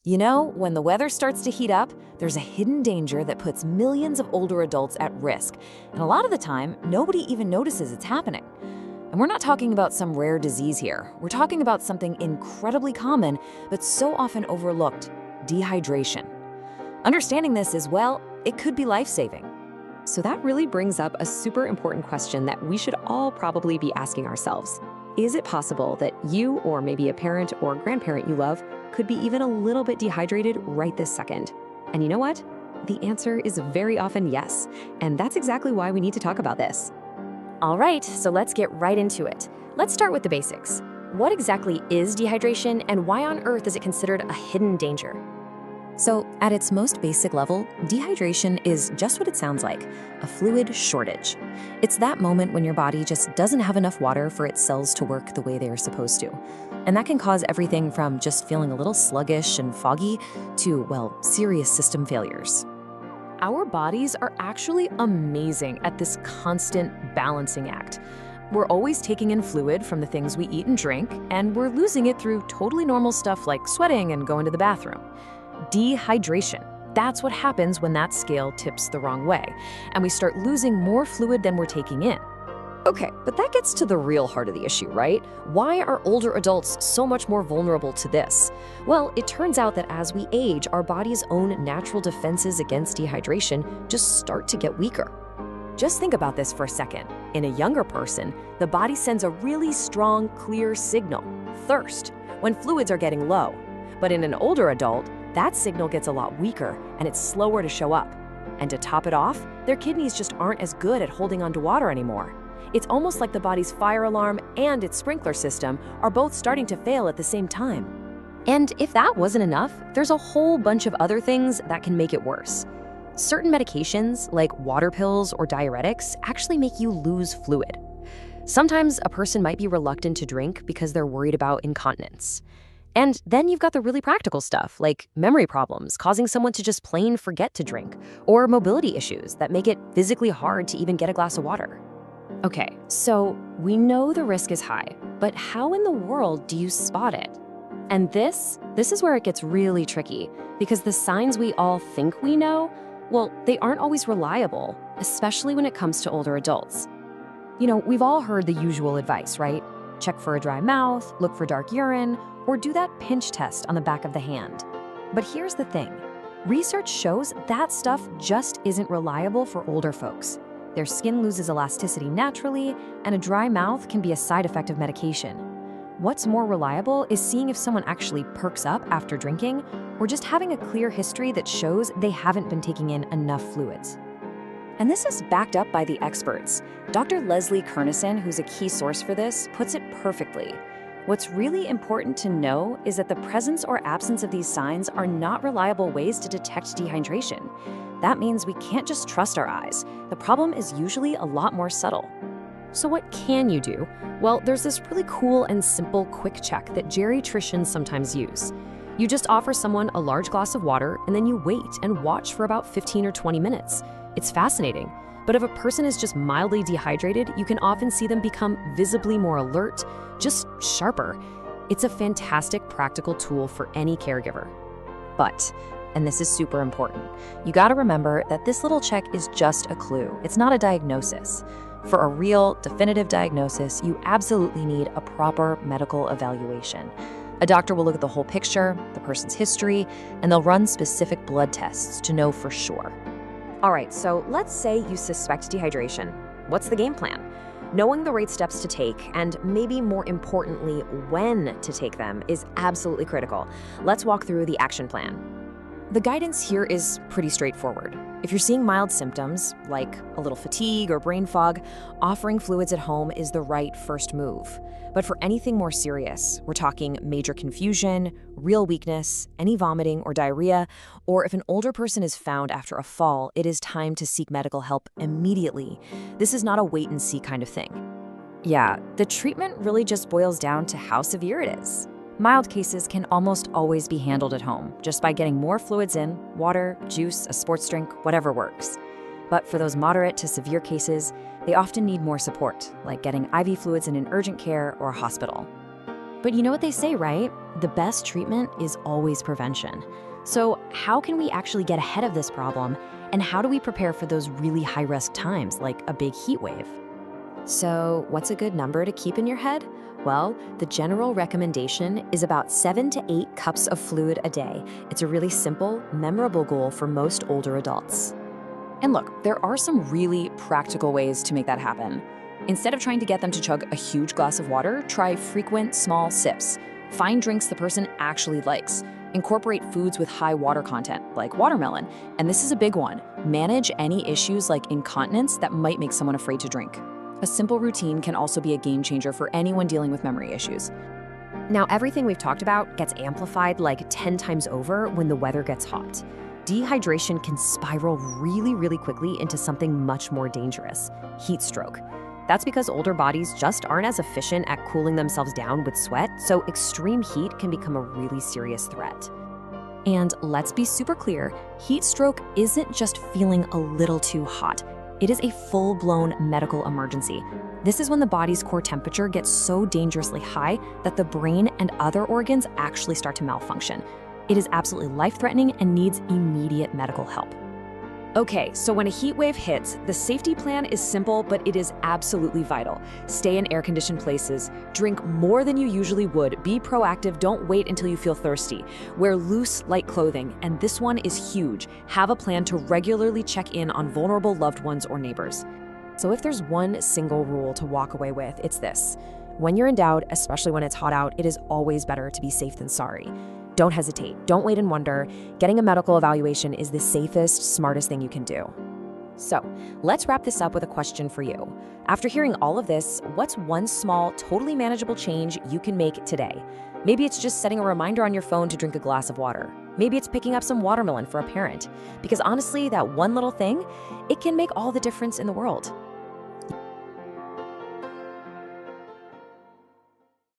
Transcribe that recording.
You know, when the weather starts to heat up, there's a hidden danger that puts millions of older adults at risk. And a lot of the time, nobody even notices it's happening. And we're not talking about some rare disease here. We're talking about something incredibly common, but so often overlooked: dehydration. Understanding this is, well, it could be life-saving. So that really brings up a super important question that we should all probably be asking ourselves. Is it possible that you, or maybe a parent or grandparent you love, could be even a little bit dehydrated right this second? And you know what? The answer is very often yes. And that's exactly why we need to talk about this. All right, so let's get right into it. Let's start with the basics. What exactly is dehydration, and why on earth is it considered a hidden danger? So, at its most basic level, dehydration is just what it sounds like: a fluid shortage. It's that moment when your body just doesn't have enough water for its cells to work the way they are supposed to. And that can cause everything from just feeling a little sluggish and foggy to, well, serious system failures. Our bodies are actually amazing at this constant balancing act. We're always taking in fluid from the things we eat and drink, and we're losing it through totally normal stuff like sweating and going to the bathroom. Dehydration. That's what happens when that scale tips the wrong way, and we start losing more fluid than we're taking in. Okay, but that gets to the real heart of the issue, right? Why are older adults so much more vulnerable to this? Well, it turns out that as we age, our body's own natural defenses against dehydration just start to get weaker. Just think about this for a second. In a younger person, the body sends a really strong, clear signal: thirst, when fluids are getting low. But in an older adult, that signal gets a lot weaker and it's slower to show up. And to top it off, their kidneys just aren't as good at holding onto water anymore. It's almost like the body's fire alarm and its sprinkler system are both starting to fail at the same time. And if that wasn't enough, there's a whole bunch of other things that can make it worse. Certain medications, like water pills or diuretics, actually make you lose fluid. Sometimes a person might be reluctant to drink because they're worried about incontinence. And then you've got the really practical stuff, like memory problems causing someone to just plain forget to drink, or mobility issues that make it physically hard to even get a glass of water. Okay, so we know the risk is high, but how in the world do you spot it? And this is where it gets really tricky, because the signs we all think we know, well, they aren't always reliable, especially when it comes to older adults. You know, we've all heard the usual advice, right? Check for a dry mouth, look for dark urine, or do that pinch test on the back of the hand. But here's the thing. Research shows that stuff just isn't reliable for older folks. Their skin loses elasticity naturally, and a dry mouth can be a side effect of medication. What's more reliable is seeing if someone actually perks up after drinking, or just having a clear history that shows they haven't been taking in enough fluids. And this is backed up by the experts. Dr. Leslie Kernison, who's a key source for this, puts it perfectly. What's really important to know is that the presence or absence of these signs are not reliable ways to detect dehydration. That means we can't just trust our eyes. The problem is usually a lot more subtle. So what can you do? Well, there's this really cool and simple quick check that geriatricians sometimes use. You just offer someone a large glass of water, and then you wait and watch for about 15 or 20 minutes. It's fascinating. But if a person is just mildly dehydrated, you can often see them become visibly more alert, just sharper. It's a fantastic practical tool for any caregiver. But, and this is super important, you gotta remember that this little check is just a clue. It's not a diagnosis. For a real, definitive diagnosis, you absolutely need a proper medical evaluation. A doctor will look at the whole picture, the person's history, and they'll run specific blood tests to know for sure. All right, so let's say you suspect dehydration. What's the game plan? Knowing the right steps to take, and maybe more importantly, when to take them, is absolutely critical. Let's walk through the action plan. The guidance here is pretty straightforward. If you're seeing mild symptoms, like a little fatigue or brain fog, offering fluids at home is the right first move. But for anything more serious, we're talking major confusion, real weakness, any vomiting or diarrhea, or if an older person is found after a fall, it is time to seek medical help immediately. This is not a wait-and-see kind of thing. Yeah, the treatment really just boils down to how severe it is. Mild cases can almost always be handled at home, just by getting more fluids in: water, juice, a sports drink, whatever works. But for those moderate to severe cases, they often need more support, like getting IV fluids in an urgent care or a hospital. But you know what they say, right? The best treatment is always prevention. So how can we actually get ahead of this problem? And how do we prepare for those really high-risk times, like a big heat wave? So, what's a good number to keep in your head? Well, the general recommendation is about 7 to 8 cups of fluid a day. It's a really simple, memorable goal for most older adults. And look, there are some really practical ways to make that happen. Instead of trying to get them to chug a huge glass of water, try frequent, small sips. Find drinks the person actually likes. Incorporate foods with high water content, like watermelon. And this is a big one. Manage any issues like incontinence that might make someone afraid to drink. A simple routine can also be a game changer for anyone dealing with memory issues. Now, everything we've talked about gets amplified like 10 times over when the weather gets hot. Dehydration can spiral really, really quickly into something much more dangerous, heat stroke. That's because older bodies just aren't as efficient at cooling themselves down with sweat, so extreme heat can become a really serious threat. And let's be super clear, heat stroke isn't just feeling a little too hot. It is a full-blown medical emergency. This is when the body's core temperature gets so dangerously high that the brain and other organs actually start to malfunction. It is absolutely life-threatening and needs immediate medical help. Okay, so when a heat wave hits, the safety plan is simple, but it is absolutely vital. Stay in air-conditioned places, drink more than you usually would, be proactive, don't wait until you feel thirsty. Wear loose, light clothing, and this one is huge. Have a plan to regularly check in on vulnerable loved ones or neighbors. So if there's one single rule to walk away with, it's this. When you're in doubt, especially when it's hot out, it is always better to be safe than sorry. Don't hesitate. Don't wait and wonder. Getting a medical evaluation is the safest, smartest thing you can do. So, let's wrap this up with a question for you. After hearing all of this, what's one small, totally manageable change you can make today? Maybe it's just setting a reminder on your phone to drink a glass of water. Maybe it's picking up some watermelon for a parent. Because honestly, that one little thing, it can make all the difference in the world.